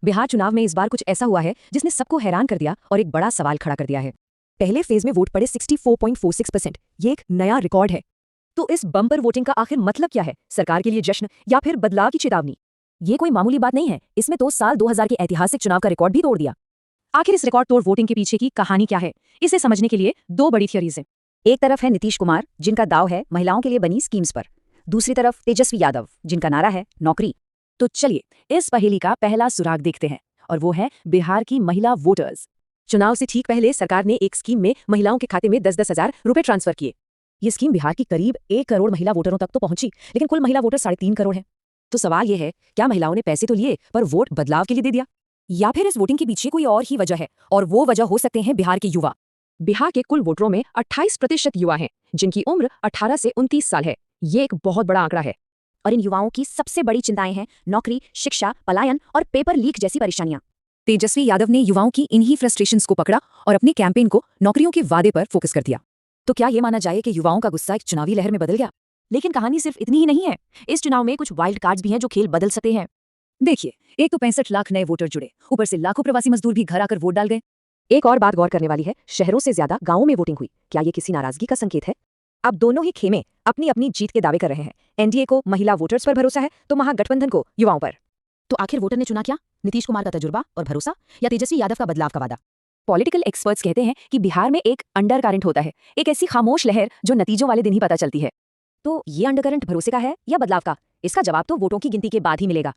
बिहार चुनाव में इस बार कुछ ऐसा हुआ है जिसने सबको हैरान कर दिया और एक बड़ा सवाल खड़ा कर दिया है। पहले फेज में वोट पड़े 64.46%। ये एक नया रिकॉर्ड है। तो इस बम्पर वोटिंग का आखिर मतलब क्या है? सरकार के लिए जश्न या फिर बदलाव की चेतावनी? ये कोई मामूली बात नहीं है। इसमें तो साल 2000 के ऐतिहासिक चुनाव का रिकॉर्ड भी तोड़ दिया। आखिर इस रिकॉर्ड तोड़ वोटिंग के पीछे की कहानी क्या है? इसे समझने के लिए दो बड़ी थियोरीज हैं। एक तरफ है नीतीश कुमार, जिनका दाव है महिलाओं के लिए बनी स्कीम्स पर। दूसरी तरफ तेजस्वी यादव, जिनका नारा है नौकरी। तो चलिए इस पहेली का पहला सुराग देखते हैं, और वो है बिहार की महिला वोटर्स। चुनाव से ठीक पहले सरकार ने एक स्कीम में महिलाओं के खाते में 10-10 हजार रुपए ट्रांसफर किए। ये स्कीम बिहार की करीब 1 करोड़ महिला वोटरों तक तो पहुंची, लेकिन कुल महिला वोटर 3.5 करोड़ है। तो सवाल ये है, क्या महिलाओं ने पैसे तो लिए पर वोट बदलाव के लिए दे दिया, या फिर इस वोटिंग के पीछे कोई और ही वजह है? और वो वजह हो सकते हैं बिहार के युवा। बिहार के कुल वोटरों में 28% युवा हैं, जिनकी उम्र 18 से 29 साल है। ये एक बहुत बड़ा आंकड़ा है। और इन युवाओं की सबसे बड़ी चिंताएं हैं नौकरी, शिक्षा, पलायन और पेपर लीक जैसी परेशानियां। तेजस्वी यादव ने युवाओं की इन्हीं फ्रस्ट्रेशंस को पकड़ा और अपने कैंपेन को नौकरियों के वादे पर फोकस कर दिया। तो क्या ये माना जाए कि युवाओं का गुस्सा एक चुनावी लहर में बदल गया? लेकिन कहानी सिर्फ इतनी ही नहीं है। इस चुनाव में कुछ वाइल्ड कार्ड्स भी हैं जो खेल बदल सकते हैं। देखिए, एक तो 65 लाख नए वोटर जुड़े, ऊपर से लाखों प्रवासी मजदूर भी घर आकर वोट डाल गए। एक और बात गौर करने वाली है, शहरों से ज्यादा गांवों में वोटिंग हुई। क्या ये किसी नाराजगी का संकेत है? अब दोनों ही खेमे अपनी अपनी जीत के दावे कर रहे हैं। एनडीए को महिला वोटर्स पर भरोसा है, तो महागठबंधन को युवाओं पर। तो आखिर वोटर ने चुना क्या? नीतीश कुमार का तजुर्बा और भरोसा, या तेजस्वी यादव का बदलाव का वादा? पॉलिटिकल एक्सपर्ट्स कहते हैं कि बिहार में एक अंडर करंट होता है, एक ऐसी खामोश लहर जो नतीजों वाले दिन ही पता चलती है। तो ये अंडर करंट भरोसे का है या बदलाव का? इसका जवाब तो वोटों की गिनती के बाद ही मिलेगा।